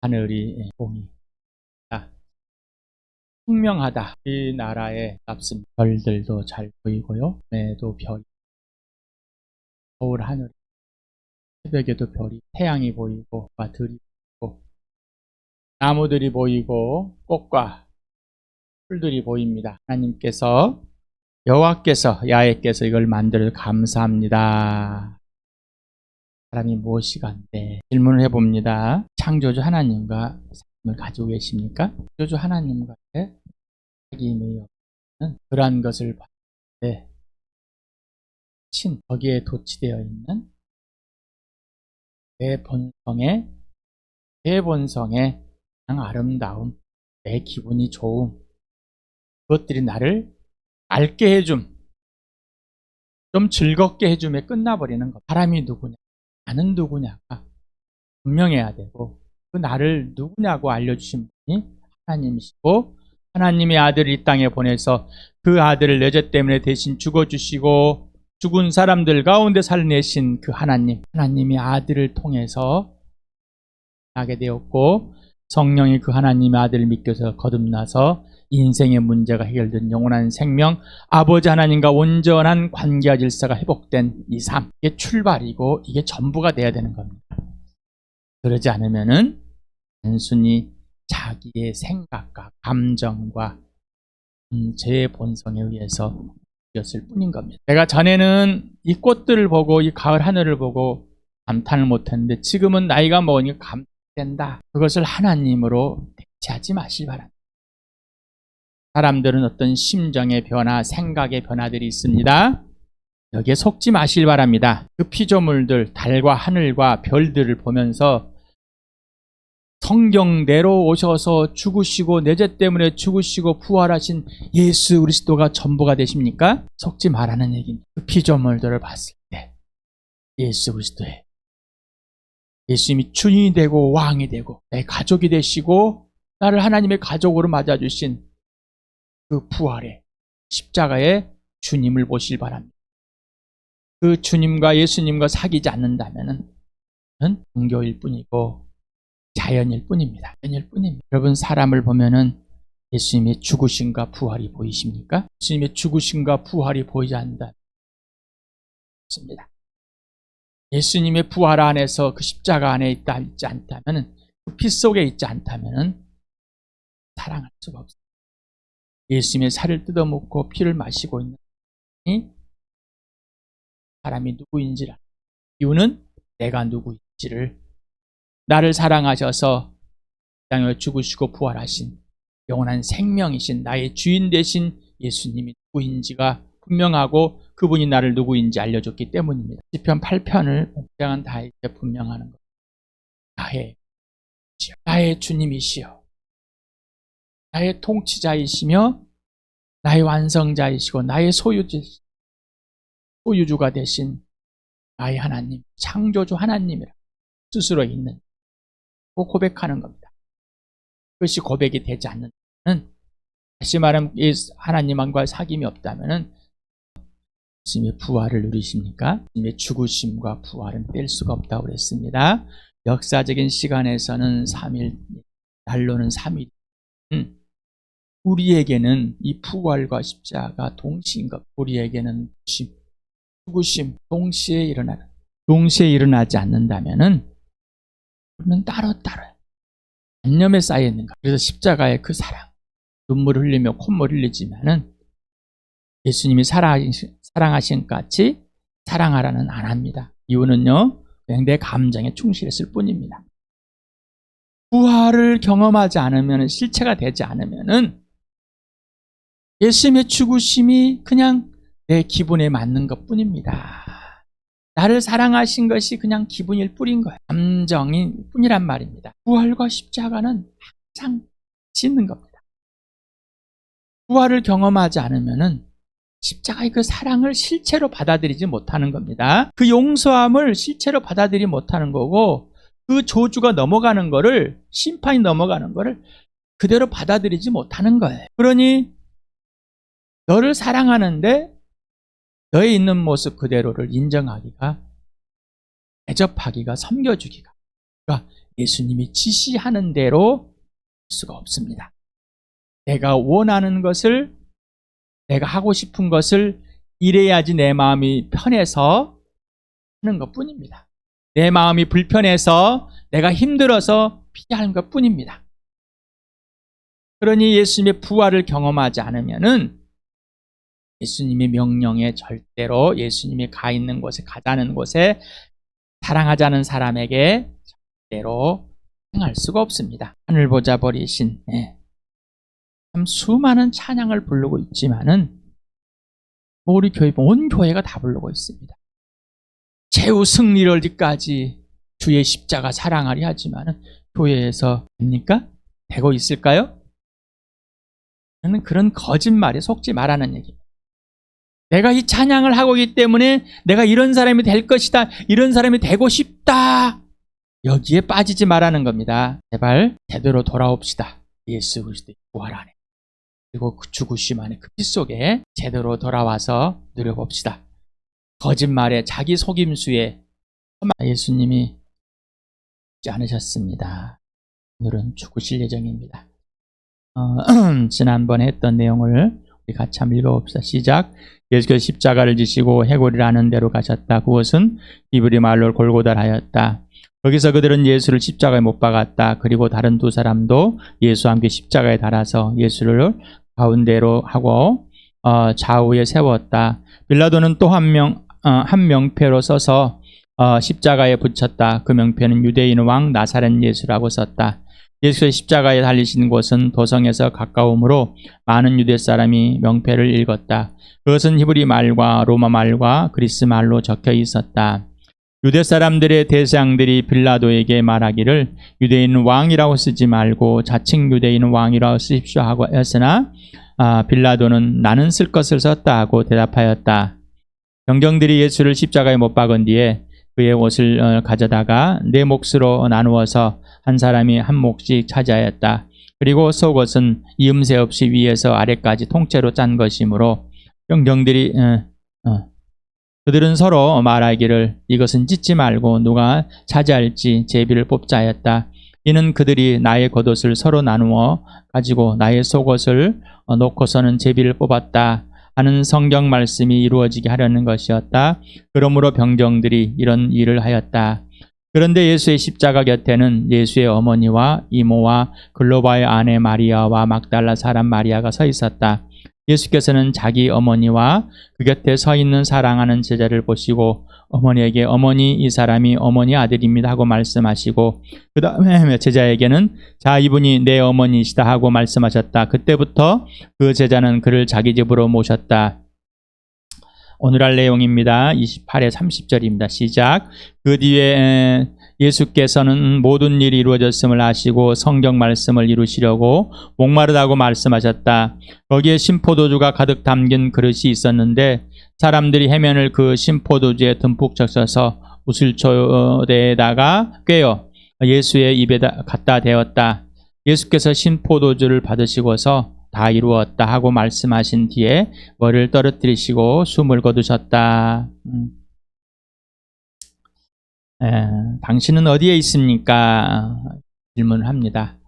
하늘이 공이 분명하다. 이 나라에 납습니다. 별들도 잘 보이고요. 밤에도 별이, 서울 하늘, 새벽에도 별이, 태양이 보이고, 들이 보이고, 나무들이 보이고, 꽃과 풀들이 보입니다. 하나님께서, 여호와께서, 야훼께서 이걸 만들어 감사합니다. 사람이 무엇이간데? 질문을 해봅니다. 창조주 하나님과 삶을 가지고 계십니까? 창조주 하나님과의 사귐이 없는 그러한 것을 봤을 때 거기에 도취되어 있는 내 본성의 가장 아름다움, 내 기분이 좋음, 그것들이 나를 알게 해줌, 좀 즐겁게 해줌에 끝나버리는 것. 사람이 누구냐, 나는 누구냐가 분명해야 되고, 그 나를 누구냐고 알려주신 분이 하나님이시고, 하나님의 아들을 이 땅에 보내서 그 아들을 내 죄 때문에 대신 죽어주시고 죽은 사람들 가운데 살려내신 그 하나님이 아들을 통해서 하게 되었고, 성령이 그 하나님의 아들을 믿겨서 거듭나서 인생의 문제가 해결된 영원한 생명, 아버지 하나님과 온전한 관계와 질서가 회복된 이 삶, 이게 출발이고 이게 전부가 돼야 되는 겁니다. 그러지 않으면은 단순히 자기의 생각과 감정과 제 본성에 의해서 였을 뿐인 겁니다. 내가 전에는 이 꽃들을 보고 이 가을 하늘을 보고 감탄을 못했는데 지금은 나이가 먹으니까 감탄된다. 그것을 하나님으로 대체하지 마시기 바랍니다. 사람들은 어떤 심정의 변화, 생각의 변화들이 있습니다. 여기에 속지 마시기 바랍니다. 그 피조물들, 달과 하늘과 별들을 보면서 성경대로 오셔서 죽으시고 내 죄 때문에 죽으시고 부활하신 예수 그리스도가 전부가 되십니까? 속지 말라는 얘기입니다. 그 피조물들을 봤을 때 예수 그리스도의 예수님이 주인이 되고 왕이 되고 내 가족이 되시고 나를 하나님의 가족으로 맞아주신 그 부활의 십자가의 주님을 보시길 바랍니다. 그 주님과 예수님과 사귀지 않는다면 종교일 뿐이고 자연일 뿐입니다. 자연일 뿐입니다. 여러분, 사람을 보면은 예수님의 죽으심과 부활이 보이십니까? 예수님의 죽으심과 부활이 보이지 않는다. 없습니다. 예수님의 부활 안에서 그 십자가 안에 있지 않다면, 그 피 속에 있지 않다면 사랑할 수가 없습니다. 예수님의 살을 뜯어먹고 피를 마시고 있는 사람이 누구인지라. 이유는 내가 누구인지를, 나를 사랑하셔서 땅에 죽으시고 부활하신 영원한 생명이신 나의 주인 되신 예수님이 누구인지가 분명하고 그분이 나를 누구인지 알려줬기 때문입니다. 시편 8편을 복장한 다윗에 분명하는 것. 나의 주님이시여, 나의 통치자이시며 나의 완성자이시고 나의 소유주가 되신 나의 하나님, 창조주 하나님이라 스스로 있는 고백하는 겁니다. 그것이 고백이 되지 않는, 다시 말하면 하나님과의 사귐이 없다면 예수님의 부활을 누리십니까? 예수님의 죽으심과 부활은 뗄 수가 없다고 그랬습니다. 역사적인 시간에서는 3일, 날로는 3일. 우리에게는 이 부활과 십자가 동시인 것. 우리에게는 죽으심 동시에 일어나지 않는다면은 그러면 따로따로 안념에 쌓여 있는 것. 그래서 십자가의 그 사랑, 눈물을 흘리며 콧물 흘리지만은 예수님이 사랑하신 같이 사랑하라는 안 합니다. 이유는요, 그냥 내 감정에 충실했을 뿐입니다. 부활을 경험하지 않으면, 실체가 되지 않으면은 예수님의 죽으심이 그냥 내 기분에 맞는 것 뿐입니다. 나를 사랑하신 것이 그냥 기분일 뿐인 거예요. 감정일 뿐이란 말입니다. 부활과 십자가는 항상 짓는 겁니다. 부활을 경험하지 않으면은 십자가의 그 사랑을 실체로 받아들이지 못하는 겁니다. 그 용서함을 실체로 받아들이지 못하는 거고, 그 저주가 넘어가는 거를, 심판이 넘어가는 거를 그대로 받아들이지 못하는 거예요. 그러니 너를 사랑하는데 너의 있는 모습 그대로를 인정하기가, 대접하기가, 섬겨주기가, 그러니까 예수님이 지시하는 대로 할 수가 없습니다. 내가 원하는 것을, 내가 하고 싶은 것을 이래야지 내 마음이 편해서 하는 것뿐입니다. 내 마음이 불편해서, 내가 힘들어서 피하는 것뿐입니다. 그러니 예수님의 부활을 경험하지 않으면은 예수님의 명령에 절대로, 예수님이 가 있는 곳에, 가자는 곳에, 사랑하자는 사람에게 절대로 행할 수가 없습니다. 하늘 보자 버리신, 참 수많은 찬양을 부르고 있지만은 우리 교회, 온 교회가 다 부르고 있습니다. 최후 승리를 얻기까지 주의 십자가 사랑하리 하지만은 교회에서 됩니까? 되고 있을까요? 저는 그런 거짓말에 속지 말라는 얘기입니다. 내가 이 찬양을 하고 있기 때문에 내가 이런 사람이 될 것이다, 이런 사람이 되고 싶다, 여기에 빠지지 말라는 겁니다. 제발 제대로 돌아옵시다. 예수 그리스도의 부활 안에, 그리고 그 죽으심 안에, 그 피 속에 제대로 돌아와서 누려봅시다. 거짓말에, 자기 속임수에 예수님이 죽지 않으셨습니다. 오늘은 죽으실 예정입니다. 지난번에 했던 내용을 우리 같이 한번 읽어봅시다. 시작. 예수께서 십자가를 지시고 해골이라는 데로 가셨다. 그곳은 히브리 말로 골고다라 하였다. 거기서 그들은 예수를 십자가에 못 박았다. 그리고 다른 두 사람도 예수와 함께 십자가에 달아서 예수를 가운데로 하고 좌우에 세웠다. 빌라도는 또 한 명패로 써서 십자가에 붙였다. 그 명패는 유대인 왕 나사렛 예수라고 썼다. 예수의 십자가에 달리신 곳은 도성에서 가까우므로 많은 유대 사람이 명패를 읽었다. 그것은 히브리 말과 로마 말과 그리스 말로 적혀 있었다. 유대 사람들의 대장들이 빌라도에게 말하기를 유대인 왕이라고 쓰지 말고 자칭 유대인 왕이라고 쓰십시오 하고 했으나 빌라도는 나는 쓸 것을 썼다 하고 대답하였다. 병정들이 예수를 십자가에 못 박은 뒤에 그의 옷을 가져다가 네 몫으로 나누어서 한 사람이 한 몫씩 차지하였다. 그리고 속옷은 이음새 없이 위에서 아래까지 통째로 짠 것이므로 병정들이 그들은 서로 말하기를 이것은 찢지 말고 누가 차지할지 제비를 뽑자 하였다. 이는 그들이 나의 겉옷을 서로 나누어 가지고 나의 속옷을 놓고서는 제비를 뽑았다 하는 성경 말씀이 이루어지게 하려는 것이었다. 그러므로 병정들이 이런 일을 하였다. 그런데 예수의 십자가 곁에는 예수의 어머니와 이모와 글로바의 아내 마리아와 막달라 사람 마리아가 서 있었다. 예수께서는 자기 어머니와 그 곁에 서 있는 사랑하는 제자를 보시고 어머니에게 어머니, 이 사람이 어머니 아들입니다 하고 말씀하시고 그 다음에 제자에게는 자, 이분이 내 어머니시다 하고 말씀하셨다. 그때부터 그 제자는 그를 자기 집으로 모셨다. 오늘 할 내용입니다. 28에 30절입니다. 시작. 그 뒤에 예수께서는 모든 일이 이루어졌음을 아시고 성경 말씀을 이루시려고 목마르다고 말씀하셨다. 거기에 신포도주가 가득 담긴 그릇이 있었는데 사람들이 해면을 그 신포도주에 듬뿍 적셔서 우슬초대에다가 꿰어 예수의 입에 갖다 대었다. 예수께서 신포도주를 받으시고서 다 이루었다 하고 말씀하신 뒤에 머리를 떨어뜨리시고 숨을 거두셨다. 당신은 어디에 있습니까? 질문을 합니다.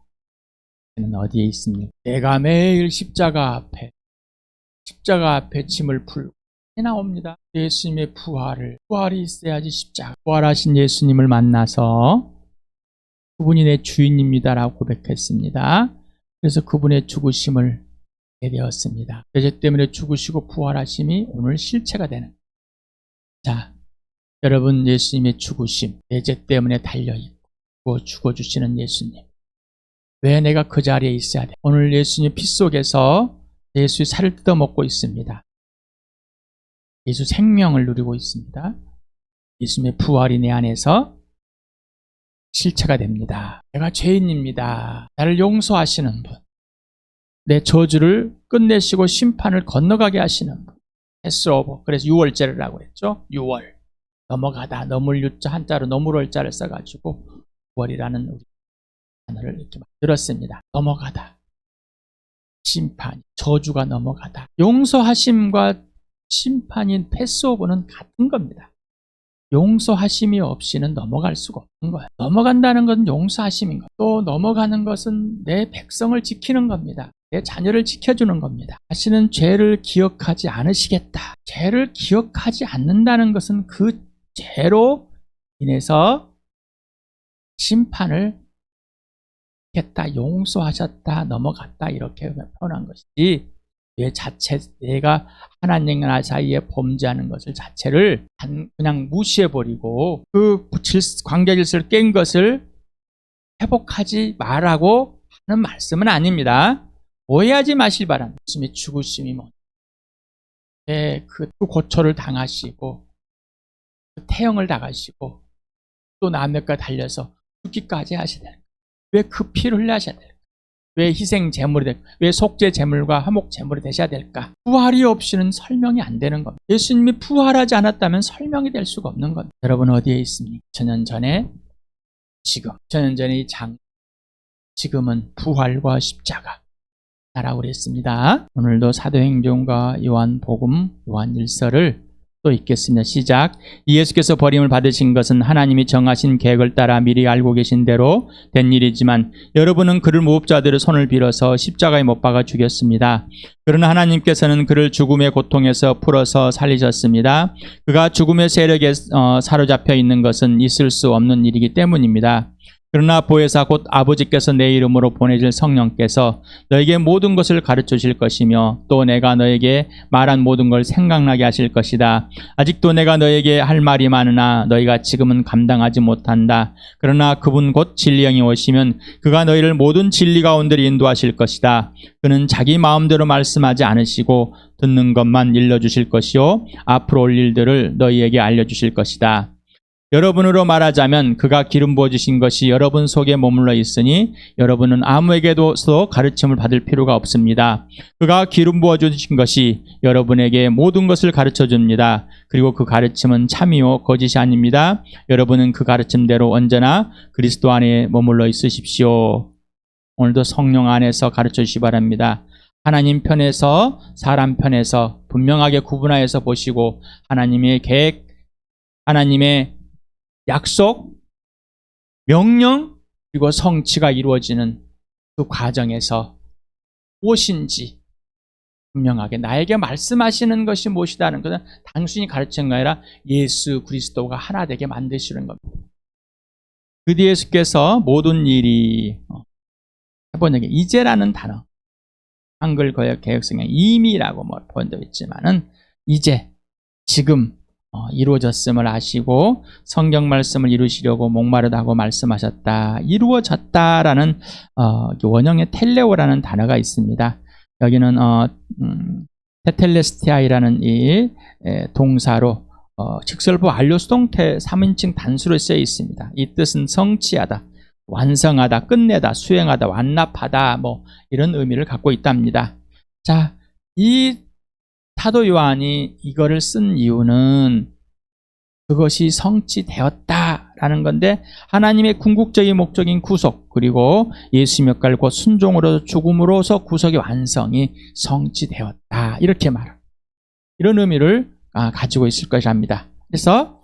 당신은 어디에 있습니까? 내가 매일 십자가 앞에 침을 풀고 나옵니다. 예수님의 부활이 있어야지 십자가. 부활하신 예수님을 만나서 그분이 내 주인입니다라고 고백했습니다. 그래서 그분의 죽으심을 알게 되었습니다. 죄 때문에 죽으시고 부활하심이 오늘 실체가 되는. 자, 여러분, 예수님의 죽으심, 내 죄 때문에 달려있고 죽어주시는 예수님. 왜 내가 그 자리에 있어야 돼? 오늘 예수님 피 속에서 예수의 살을 뜯어먹고 있습니다. 예수 생명을 누리고 있습니다. 예수님의 부활이 내 안에서 실체가 됩니다. 내가 죄인입니다. 나를 용서하시는 분, 내 저주를 끝내시고 심판을 건너가게 하시는 분, 패스오버. 그래서 유월절이라고 했죠. 유월, 넘어가다, 넘을 유자 한자로 넘을 자를 써가지고 유월이라는 우리 단어를 이렇게 만들었습니다. 넘어가다, 심판, 저주가 넘어가다. 용서하심과 심판인 패스오버는 같은 겁니다. 용서하심이 없이는 넘어갈 수가 없는 거예요. 넘어간다는 것은 용서하심인 거예요. 또 넘어가는 것은 내 백성을 지키는 겁니다. 내 자녀를 지켜주는 겁니다. 다시는 죄를 기억하지 않으시겠다. 죄를 기억하지 않는다는 것은 그 죄로 인해서 심판을 했다, 용서하셨다, 넘어갔다 이렇게 표현한 것이지 뇌 자체, 내가 하나님과 사이에 범죄하는 것을 자체를 그냥 무시해버리고 그 관계 질서를 깬 것을 회복하지 말라고 하는 말씀은 아닙니다. 오해하지 마실 바랍니다. 예수님의 죽으심이 그 고초를 당하시고 그 태형을 당하시고 또 남에까 달려서 죽기까지 하셔야 될까? 왜 그 피를 흘려하셔야 될까? 왜 희생 제물이 될까? 왜 속죄 제물과 화목 제물이 되셔야 될까? 부활이 없이는 설명이 안 되는 겁니다. 예수님이 부활하지 않았다면 설명이 될 수가 없는 겁니다. 여러분 어디에 있습니까? 2000년 전에 지금, 2000년 전에 이 지금은 부활과 십자가 라고 그랬습니다. 오늘도 사도행전과 요한복음, 요한일서를 또 읽겠습니다. 시작. 예수께서 버림을 받으신 것은 하나님이 정하신 계획을 따라 미리 알고 계신 대로 된 일이지만 여러분은 그를 무법자들의 손을 빌어서 십자가에 못 박아 죽였습니다. 그러나 하나님께서는 그를 죽음의 고통에서 풀어서 살리셨습니다. 그가 죽음의 세력에 사로잡혀 있는 것은 있을 수 없는 일이기 때문입니다. 그러나 보혜사 곧 아버지께서 내 이름으로 보내실 성령께서 너에게 모든 것을 가르쳐 주실 것이며 또 내가 너에게 말한 모든 걸 생각나게 하실 것이다. 아직도 내가 너에게 할 말이 많으나 너희가 지금은 감당하지 못한다. 그러나 그분 곧 진리영이 오시면 그가 너희를 모든 진리 가운데로 인도하실 것이다. 그는 자기 마음대로 말씀하지 않으시고 듣는 것만 일러주실 것이요 앞으로 올 일들을 너희에게 알려주실 것이다. 여러분으로 말하자면 그가 기름 부어주신 것이 여러분 속에 머물러 있으니 여러분은 아무에게도 가르침을 받을 필요가 없습니다. 그가 기름 부어주신 것이 여러분에게 모든 것을 가르쳐줍니다. 그리고 그 가르침은 참이요 거짓이 아닙니다. 여러분은 그 가르침대로 언제나 그리스도 안에 머물러 있으십시오. 오늘도 성령 안에서 가르쳐주시기 바랍니다. 하나님 편에서 사람 편에서 분명하게 구분하여서 보시고 하나님의 계획, 하나님의 약속, 명령, 그리고 성취가 이루어지는 그 과정에서 무엇인지 분명하게 나에게 말씀하시는 것이 무엇이다는 것은 단순히 가르치는 게 아니라 예수 그리스도가 하나 되게 만드시는 겁니다. 그 뒤에 예수께서 모든 일이 번역에 이제라는 단어, 한글 거역 개혁성에 이미라고 번역되어 있지만은 이제, 지금 이루어졌음을 아시고 성경 말씀을 이루시려고 목마르다고 말씀하셨다. 이루어졌다라는 원형의 텔레오라는 단어가 있습니다. 여기는 테텔레스티아이라는 이 동사로 직설부 완료 수동태 3인칭 단수로 쓰여 있습니다. 이 뜻은 성취하다, 완성하다, 끝내다, 수행하다, 완납하다 이런 의미를 갖고 있답니다. 자, 이 사도 요한이 이거를 쓴 이유는 그것이 성취되었다라는 건데 하나님의 궁극적인 목적인 구속 그리고 예수의 역할 곧 순종으로 죽음으로서 구속의 완성이 성취되었다 이렇게 말합니다. 이런 의미를 가지고 있을 것이랍니다. 그래서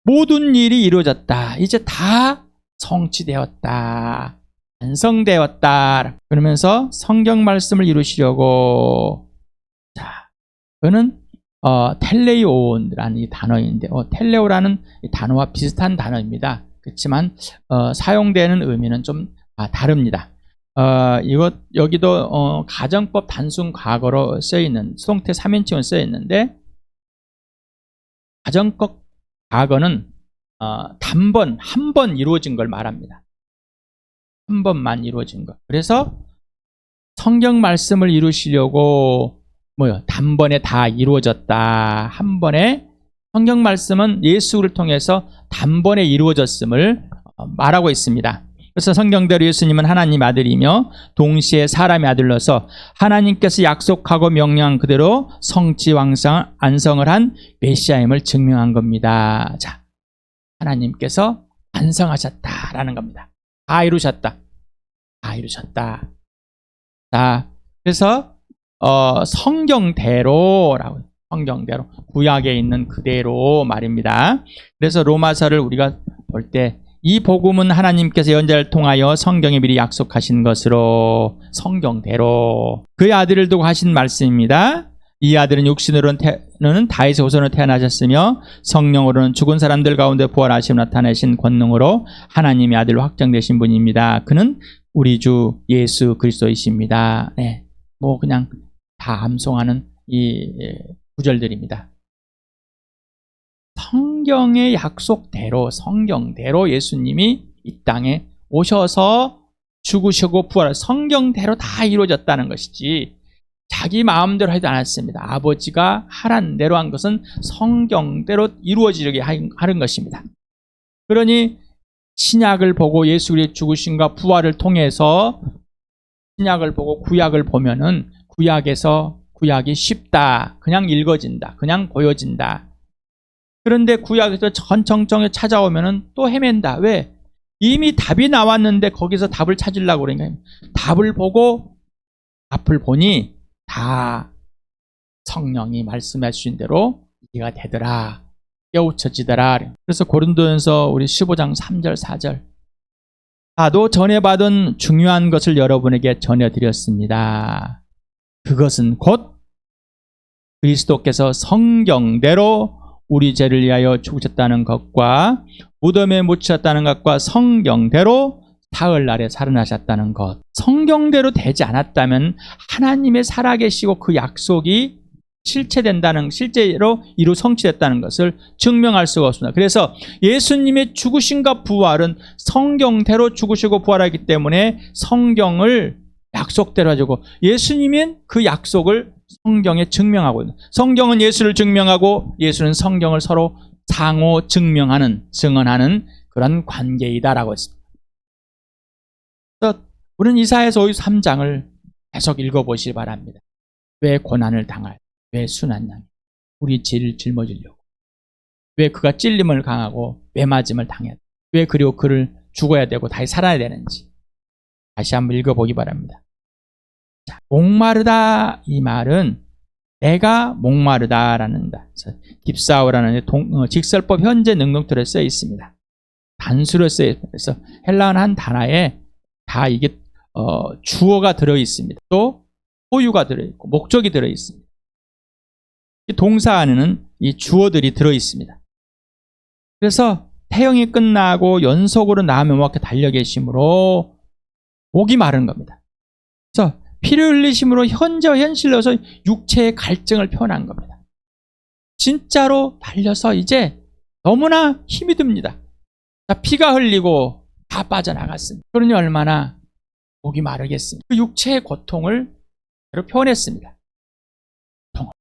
모든 일이 이루어졌다. 이제 다 성취되었다. 완성되었다. 그러면서 성경 말씀을 이루시려고 그는 텔레오라는 이 단어인데 텔레오라는 단어와 비슷한 단어입니다. 그렇지만 사용되는 의미는 좀 다릅니다. 여기도 가정법 단순 과거로 쓰여있는 수동태 3인칭으로 쓰여있는데 가정법 과거는 단번, 한 번 이루어진 걸 말합니다. 한 번만 이루어진 것. 그래서 성경 말씀을 이루시려고 단번에 다 이루어졌다. 한 번에 성경 말씀은 예수를 통해서 단번에 이루어졌음을 말하고 있습니다. 그래서 성경대로 예수님은 하나님 아들이며 동시에 사람의 아들로서 하나님께서 약속하고 명령한 그대로 완성을 한 메시아임을 증명한 겁니다. 자, 하나님께서 완성하셨다라는 겁니다. 다 이루셨다. 다 이루셨다. 자, 그래서 성경대로라고 성경대로 구약에 있는 그대로 말입니다. 그래서 로마서를 우리가 볼 때 이 복음은 하나님께서 연자를 통하여 성경에 미리 약속하신 것으로 성경대로 그의 아들을 두고 하신 말씀입니다. 이 아들은 육신으로는 다윗의 후손으로 태어나셨으며 성령으로는 죽은 사람들 가운데 부활하시며 나타내신 권능으로 하나님의 아들로 확정되신 분입니다. 그는 우리 주 예수 그리스도이십니다. 네, 뭐 그냥 다 암송하는 이 구절들입니다. 성경의 약속대로 성경대로 예수님이 이 땅에 오셔서 죽으시고 부활, 성경대로 다 이루어졌다는 것이지 자기 마음대로 하지 않았습니다. 아버지가 하라는 대로 한 것은 성경대로 이루어지게 하는 것입니다. 그러니 신약을 보고 예수 그리스도의 죽으심과 부활을 통해서 신약을 보고 구약을 보면은 구약이 쉽다, 그냥 읽어진다, 그냥 보여진다. 그런데 구약에서 전청청에 찾아오면은 또 헤맨다. 왜? 이미 답이 나왔는데 거기서 답을 찾으려고 그러니까 답을 보고 앞을 보니 다 성령이 말씀해 주신 대로 이해가 되더라, 깨우쳐지더라. 그래서 고린도전서 우리 15장 3절 4절 나도 전해받은 중요한 것을 여러분에게 전해드렸습니다. 그것은 곧 그리스도께서 성경대로 우리 죄를 위하여 죽으셨다는 것과 무덤에 묻히셨다는 것과 성경대로 사흘날에 살아나셨다는 것. 성경대로 되지 않았다면 하나님의 살아계시고 그 약속이 실제로 성취됐다는 것을 증명할 수가 없습니다. 그래서 예수님의 죽으심과 부활은 성경대로 죽으시고 부활하기 때문에 성경을 약속대로 해주고 예수님은 그 약속을 성경에 증명하고 있는, 성경은 예수를 증명하고 예수는 성경을 서로 상호 증언하는 그런 관계이다라고 했습니다. 그래서 우리는 이사야서 53장을 계속 읽어보시기 바랍니다. 왜 고난을 당할, 왜 순한 양, 우리 죄를 짊어지려고, 왜 그가 찔림을 당하고 왜 맞음을 당해야, 왜 그리고 그를 죽어야 되고 다시 살아야 되는지 다시 한번 읽어보기 바랍니다. 자, 목마르다 이 말은 내가 목마르다라는 깁사오라는 직설법 현재 능동태로 쓰여 있습니다. 단수로 쓰여 있습니다. 그래서 헬라어 한 단어에 다 이게 주어가 들어 있습니다. 또 소유가 들어 있고 목적이 들어 있습니다. 동사 안에는 이 주어들이 들어 있습니다. 그래서 태형이 끝나고 연속으로 나무 목에 달려 계심으로 목이 마른 겁니다. 그래서 피를 흘리심으로 현재와 현실로서 육체의 갈증을 표현한 겁니다. 진짜로 달려서 이제 너무나 힘이 듭니다. 피가 흘리고 다 빠져나갔습니다. 그러니 얼마나 목이 마르겠습니까? 그 육체의 고통을 표현했습니다.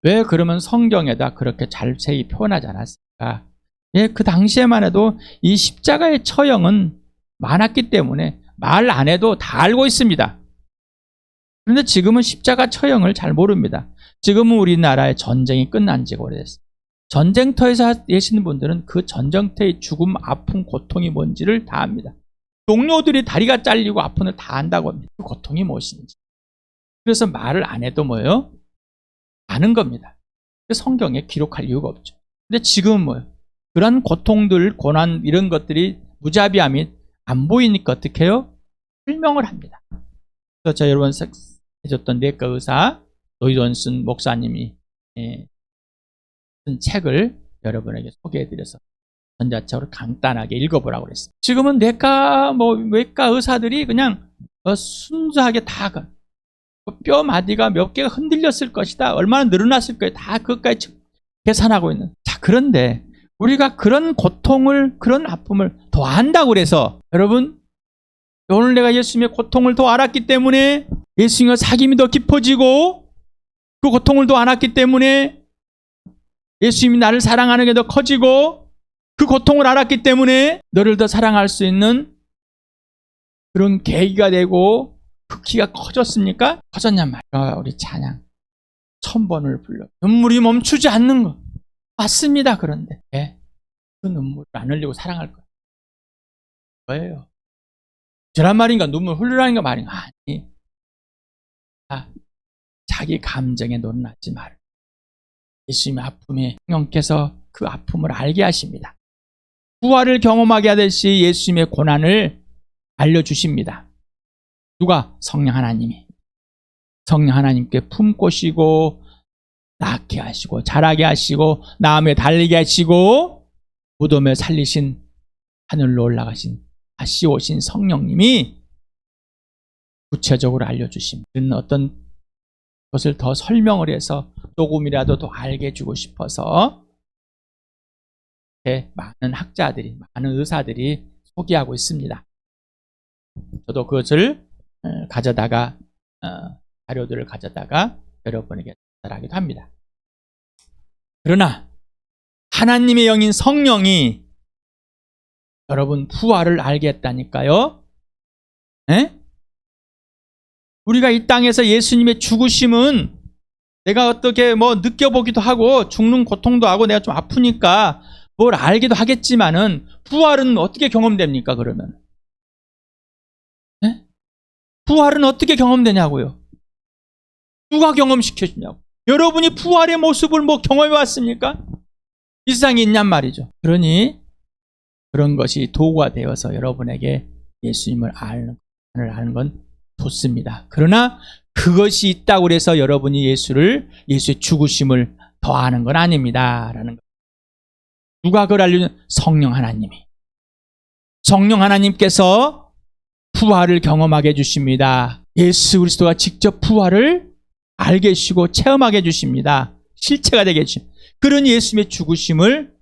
왜 그러면 성경에다 그렇게 자세히 표현하지 않았을까? 예, 그 당시에만 해도 이 십자가의 처형은 많았기 때문에 말 안 해도 다 알고 있습니다. 그런데 지금은 십자가 처형을 잘 모릅니다. 지금은 우리나라의 전쟁이 끝난 지가 오래됐어요. 전쟁터에서 계시는 분들은 그 전쟁터의 죽음, 아픔, 고통이 뭔지를 다 압니다. 동료들이 다리가 잘리고 아픈 걸 다 안다고 합니다. 그 고통이 무엇인지. 그래서 말을 안 해도 뭐예요? 아는 겁니다. 성경에 기록할 이유가 없죠. 근데 지금은 뭐예요? 그런 고통들, 고난 이런 것들이 무자비함이 안 보이니까 어떻게 해요? 설명을 합니다. 그래서 저 여러분 해줬던 내과 의사 노이돈슨 목사님이 쓴 책을 여러분에게 소개해드려서 전자책으로 간단하게 읽어보라고 그랬습니다. 지금은 외과 의사들이 그냥 순수하게 다 뼈 마디가 몇 개가 흔들렸을 것이다, 얼마나 늘어났을 거예요, 다 그것까지 계산하고 있는. 자, 그런데 우리가 그런 고통을, 그런 아픔을 더 안다고 그래서 여러분, 오늘 내가 예수님의 고통을 더 알았기 때문에 예수님과 사귐이 더 깊어지고 그 고통을 더 알았기 때문에 예수님이 나를 사랑하는 게 더 커지고 그 고통을 알았기 때문에 너를 더 사랑할 수 있는 그런 계기가 되고 그 키가 커졌습니까? 커졌냔 말이야. 우리 찬양 1000번을 불러 눈물이 멈추지 않는 것 맞습니다. 그런데 그 눈물을 안 흘리고 사랑할 거예요. 저란 말인가? 눈물 흘리라는 거 말인가? 아니, 자기 감정에 논하지 말. 예수님의 아픔에 성령께서 그 아픔을 알게 하십니다. 부활을 경험하게 하듯이 예수님의 고난을 알려주십니다. 누가? 성령 하나님이. 성령 하나님께 품고 쉬고 낳게 하시고 자라게 하시고 나음에 달리게 하시고 무덤에 살리신 하늘로 올라가신 다시 오신 성령님이 구체적으로 알려주십니다. 어떤 것을 더 설명을 해서 조금이라도 더 알게 해주고 싶어서 많은 학자들이, 많은 의사들이 소개하고 있습니다. 저도 그것을 가져다가 자료들을 가져다가 여러분에게 전달하기도 합니다. 그러나 하나님의 영인 성령이 여러분 부활을 알게 했다니까요. 에? 우리가 이 땅에서 예수님의 죽으심은 내가 어떻게 느껴보기도 하고 죽는 고통도 하고 내가 좀 아프니까 뭘 알기도 하겠지만은 부활은 어떻게 경험됩니까? 그러면 에? 부활은 어떻게 경험되냐고요? 누가 경험시켜주냐고? 여러분이 부활의 모습을 경험해 왔습니까? 이 세상에 있냔 말이죠. 그러니 그런 것이 도구가 되어서 여러분에게 예수님을 아는 건 좋습니다. 그러나 그것이 있다고 해서 여러분이 예수의 죽으심을 더 아는 건 아닙니다. 라는 것. 누가 그걸 알려준? 성령 하나님이. 성령 하나님께서 부활을 경험하게 해주십니다. 예수 그리스도가 직접 부활을 알게 해주시고 체험하게 해주십니다. 실체가 되게 해주십니다. 그런 예수님의 죽으심을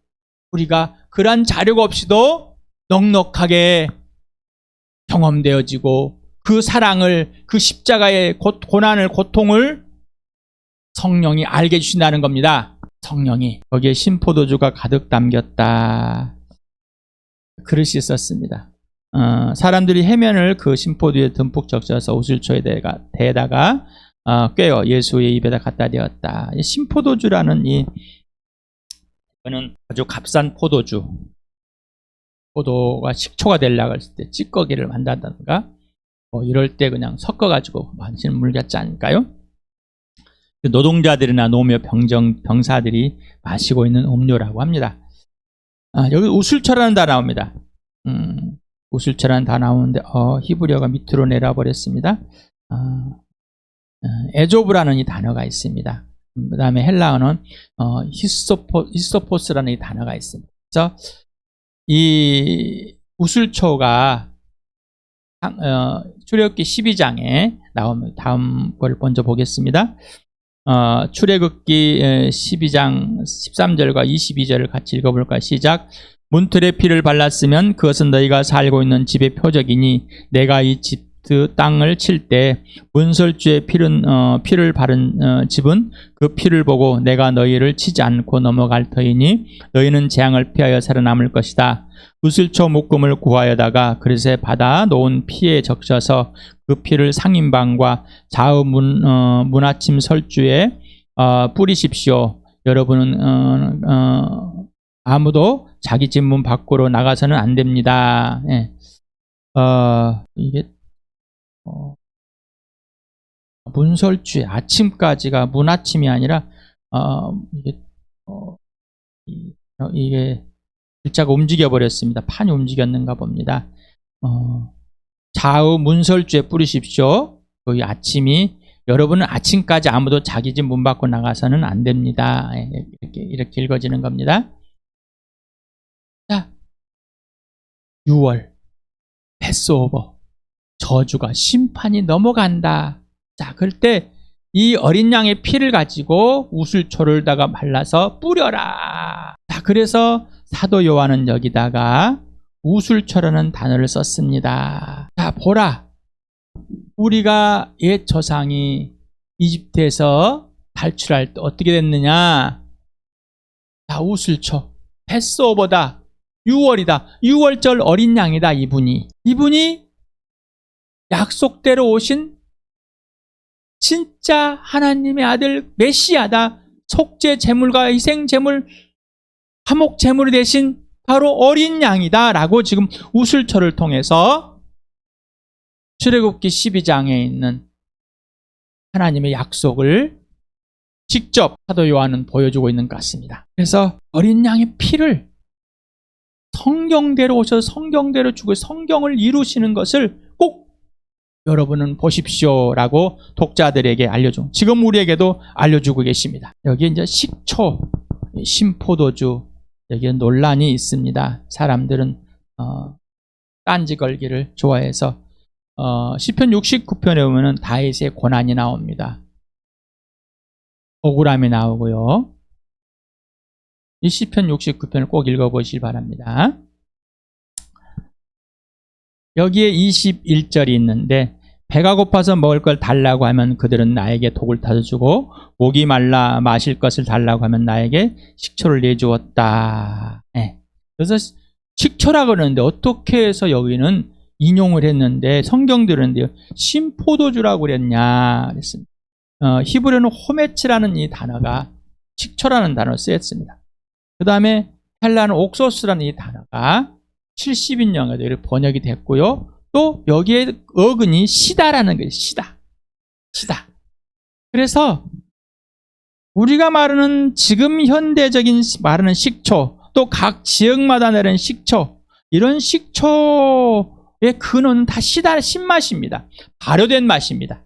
우리가 그러한 자료가 없이도 넉넉하게 경험되어지고 그 사랑을, 그 십자가의 고난을, 고통을 성령이 알게 해주신다는 겁니다. 성령이. 거기에 신포도주가 가득 담겼다. 그릇이 있었습니다. 사람들이 해면을 그 신포도에 듬뿍 적셔서 우슬초에 대다가 꿰어 예수의 입에다 갖다 대었다. 신포도주라는 이거는 아주 값싼 포도주. 포도가 식초가 되려고 했을 때 찌꺼기를 만든다든가 이럴 때 그냥 섞어가지고 마시는 물 같지 않을까요? 노동자들이나 노며 병사들이 마시고 있는 음료라고 합니다. 여기 우슬초라는 단어 나옵니다. 우슬초라는 단어 나오는데 히브리어가 밑으로 내려버렸습니다. 에조브라는 이 단어가 있습니다. 그 다음에 헬라어는 히소포스라는 이 단어가 있습니다. 그래서 이 우슬초가 출애굽기 12장에 나오면 다음 걸 먼저 보겠습니다. 출애굽기 12장 13절과 22절을 같이 읽어볼까요? 시작. 문틀에 피를 발랐으면 그것은 너희가 살고 있는 집의 표적이니 내가 이 집 땅을 칠 때 문설주에 피를 바른 집은 그 피를 보고 내가 너희를 치지 않고 넘어갈 터이니 너희는 재앙을 피하여 살아남을 것이다. 우슬초 묶음을 구하여다가 그릇에 받아 놓은 피에 적셔서 그 피를 상인방과 좌우 문아침 설주에 뿌리십시오. 여러분은 아무도 자기 집 문 밖으로 나가서는 안 됩니다. 예. 이게 문설주에 아침까지가 문아침이 아니라 이게 글자가 움직여 버렸습니다. 판이 움직였는가 봅니다. 좌우 문설주에 뿌리십시오. 거기 아침이 여러분은 아침까지 아무도 자기 집 문 밖으로 나가서는 안 됩니다. 이렇게 읽어지는 겁니다. 자, 6월 패스오버 저주가 심판이 넘어간다. 자, 그럴 때 이 어린 양의 피를 가지고 우슬초를다가 말라서 뿌려라. 자, 그래서 사도 요한은 여기다가 우슬초라는 단어를 썼습니다. 자, 보라. 우리가 옛 조상이 이집트에서 탈출할 때 어떻게 됐느냐? 자, 우슬초. 패스오버다. 6월이다. 6월절 어린 양이다. 이분이 약속대로 오신 진짜 하나님의 아들 메시아다. 속죄 제물과 희생 제물, 화목 제물이 되신 바로 어린 양이다 라고 지금 우슬초를 통해서 출애굽기 12장에 있는 하나님의 약속을 직접 사도 요한은 보여주고 있는 것 같습니다. 그래서 어린 양의 피를 성경대로 오셔서 성경대로 주고 성경을 이루시는 것을 꼭 여러분은 보십시오라고 독자들에게 알려주고 지금 우리에게도 알려주고 계십니다. 여기 이제 식초, 신포도주 여기에 논란이 있습니다. 사람들은 딴지 걸기를 좋아해서 시편 69편에 보면은 다윗의 고난이 나옵니다. 억울함이 나오고요. 이 시편 69편을 꼭 읽어보시기 바랍니다. 여기에 21절이 있는데 배가 고파서 먹을 걸 달라고 하면 그들은 나에게 독을 타서 주고 목이 말라 마실 것을 달라고 하면 나에게 식초를 내주었다. 네. 그래서 식초라고 그러는데 어떻게 해서 여기는 인용을 했는데 성경 들었는데요. 신포도주라고 그랬냐 그랬습니다. 히브리어는 호메츠라는 이 단어가 식초라는 단어를 쓰였습니다. 그 다음에 헬라는 옥소스라는 이 단어가 70인용에 번역이 됐고요. 또 여기에 어근이 시다라는 거예요. 시다. 그래서 우리가 말하는 지금 현대적인 말하는 식초, 또 각 지역마다 내는 식초, 이런 식초의 근원은 다 시다, 신맛입니다. 발효된 맛입니다.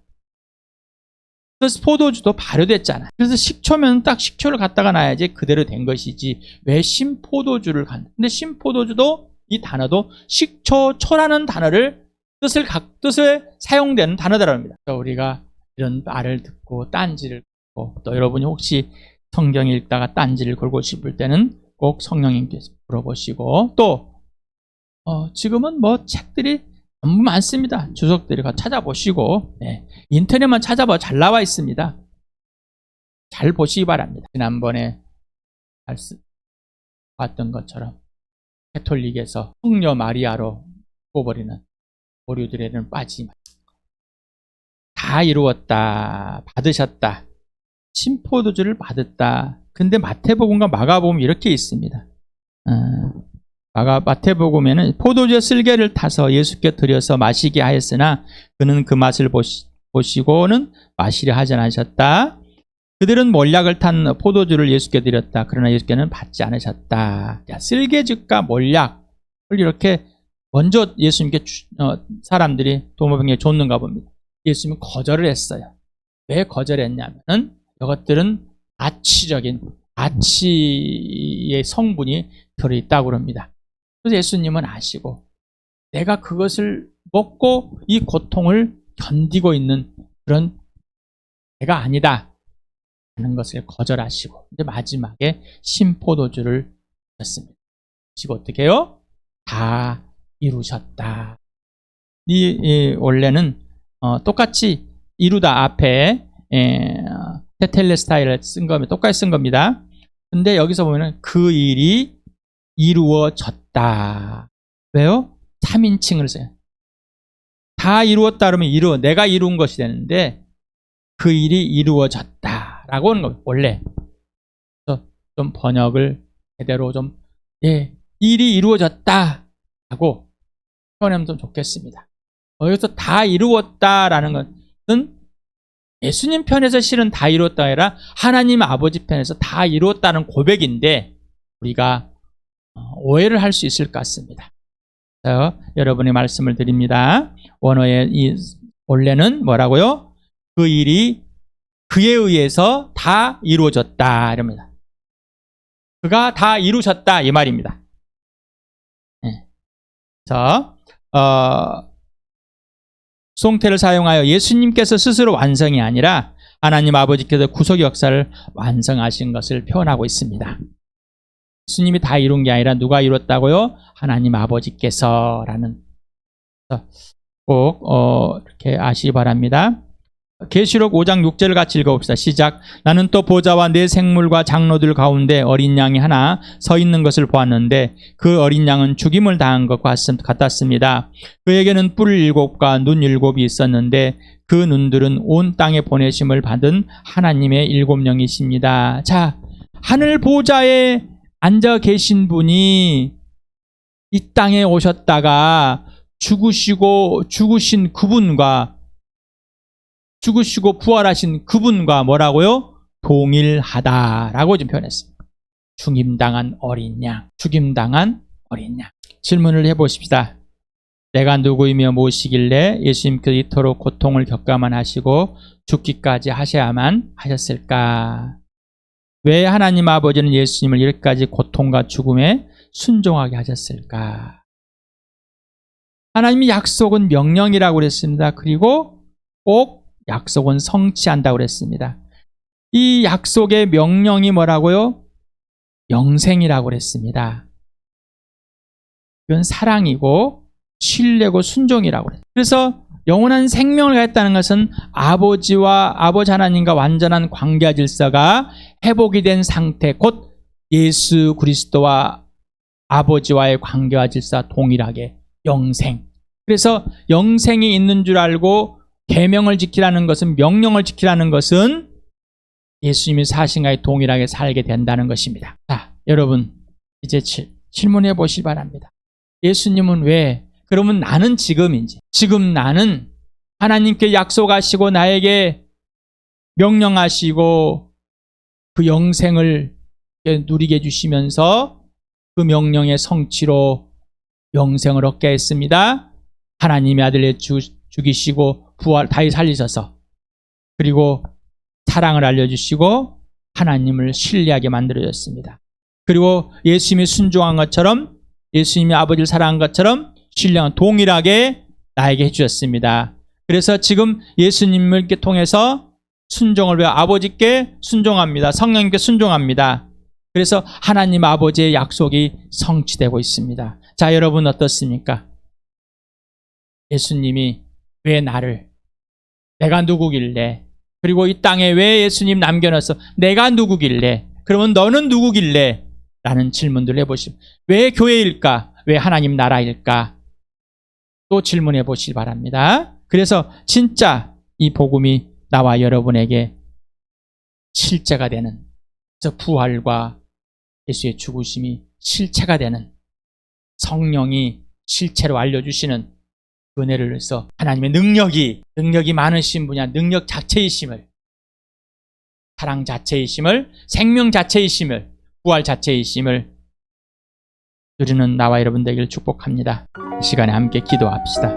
그래서 포도주도 발효됐잖아요. 그래서 식초면 딱 식초를 갖다가 놔야지 그대로 된 것이지 왜 신포도주를 갖나? 근데 신포도주도 이 단어도 식초초라는 단어를 뜻을 사용되는 단어다랍니다. 우리가 이런 말을 듣고 딴지를 듣고 또 여러분이 혹시 성경 읽다가 딴지를 걸고 싶을 때는 꼭 성령님께서 물어보시고 또 지금은 뭐 책들이 너무 많습니다. 주석들이 찾아보시고 인터넷만 찾아봐 잘 나와 있습니다. 잘 보시기 바랍니다. 지난번에 봤던 것처럼 가톨릭에서 성녀 마리아로 뽑아버리는 오류들에는 빠지지 다 이루었다. 받으셨다. 신포도주를 받았다. 근데 마태복음과 마가복음 이렇게 있습니다. 마태복음에는 포도주의 쓸개를 타서 예수께 드려서 마시게 하였으나 그는 그 맛을 보시고는 마시려 하지 않으셨다. 그들은 몰약을 탄 포도주를 예수께 드렸다. 그러나 예수께는 받지 않으셨다. 쓸개즙과 몰약을 이렇게 먼저 예수님께 사람들이 도마뱀에 줬는가 봅니다. 예수님은 거절을 했어요. 왜 거절했냐면은 이것들은 아치의 성분이 들어있다고 합니다. 그래서 예수님은 아시고 내가 그것을 먹고 이 고통을 견디고 있는 그런 내가 아니다 하는 것을 거절하시고 이제 마지막에 신포도주를 줬습니다. 지금 어떻게 해요? 다 이루셨다. 원래는 똑같이 이루다 앞에 테텔레스타이를 쓴 겁니다. 똑같이 쓴 겁니다. 근데 여기서 보면은 그 일이 이루어졌다. 왜요? 3인칭을 써요. 다 이루었다 그러면 내가 이룬 것이 되는데 그 일이 이루어졌다라고 하는 겁니다. 원래 좀 번역을 제대로 좀 일이 이루어졌다라고 표현하면 좀 좋겠습니다. 여기서 다 이루었다라는 것은 예수님 편에서 실은 다 이루었다 아니라 하나님 아버지 편에서 다 이루었다는 고백인데 우리가 오해를 할 수 있을 것 같습니다. 그래서 여러분의 말씀을 드립니다. 원어의 원래는 뭐라고요? 그 일이 그에 의해서 다 이루어졌다 이럽니다. 그가 다 이루셨다 이 말입니다. 자, 수동태를 사용하여 예수님께서 스스로 완성이 아니라 하나님 아버지께서 구속 역사를 완성하신 것을 표현하고 있습니다. 예수님이 다 이룬 게 아니라 누가 이뤘다고요? 하나님 아버지께서라는 꼭 이렇게 아시기 바랍니다. 계시록 5장 6절을 같이 읽어봅시다. 시작. 나는 또 보좌와 네 생물과 장로들 가운데 어린 양이 하나 서 있는 것을 보았는데 그 어린 양은 죽임을 당한 것 같았습니다. 그에게는 뿔 7과 눈 7이 있었는데 그 눈들은 온 땅에 보내심을 받은 하나님의 7영이십니다. 자, 하늘 보좌에 앉아 계신 분이 이 땅에 오셨다가 죽으시고 부활하신 그분과 뭐라고요? 동일하다라고 좀 표현했습니다. 죽임당한 어린 양, 죽임당한 어린 양. 질문을 해보십시다. 내가 누구이며 무엇이길래 예수님께서 이토록 고통을 겪어야만 하시고 죽기까지 하셔야만 하셨을까? 왜 하나님 아버지는 예수님을 이렇게까지 고통과 죽음에 순종하게 하셨을까? 하나님의 약속은 명령이라고 그랬습니다. 그리고 꼭 약속은 성취한다고 그랬습니다. 이 약속의 명령이 뭐라고요? 영생이라고 그랬습니다. 이건 사랑이고 신뢰고 순종이라고 그랬어요. 그래서 영원한 생명을 갖겠다는 것은 아버지 하나님과 완전한 관계 질서가 회복이 된 상태, 곧 예수 그리스도와 아버지와의 관계와 질서와 동일하게 영생. 그래서 영생이 있는 줄 알고 계명을 지키라는 것은, 명령을 지키라는 것은 예수님이 사신과의 동일하게 살게 된다는 것입니다. 자, 여러분 이제 질문해 보시기 바랍니다. 예수님은 왜, 그러면 나는 지금 나는 하나님께 약속하시고 나에게 명령하시고 그 영생을 누리게 해주시면서 그 명령의 성취로 영생을 얻게 했습니다. 하나님의 아들을 죽이시고 다시 살리셔서, 그리고 사랑을 알려주시고 하나님을 신뢰하게 만들어졌습니다. 그리고 예수님이 순종한 것처럼, 예수님이 아버지를 사랑한 것처럼 신뢰한 동일하게 나에게 해주셨습니다. 그래서 지금 예수님을 통해서 순종을 배워 아버지께 순종합니다. 성령님께 순종합니다. 그래서 하나님 아버지의 약속이 성취되고 있습니다. 자, 여러분 어떻습니까? 예수님이 왜 내가 누구길래, 그리고 이 땅에 왜 예수님 남겨놨어? 내가 누구길래? 그러면 너는 누구길래? 라는 질문들을 해보시면, 왜 교회일까? 왜 하나님 나라일까? 또 질문해 보시기 바랍니다. 그래서 진짜 이 복음이 나와 여러분에게 실제가 되는, 그래서 부활과 예수의 죽으심이 실체가 되는, 성령이 실체로 알려주시는 은혜를 해서 하나님의 능력이 많으신 분이야. 능력 자체이심을, 사랑 자체이심을, 생명 자체이심을, 부활 자체이심을 누리는 나와 여러분 되기를 축복합니다. 이 시간에 함께 기도합시다.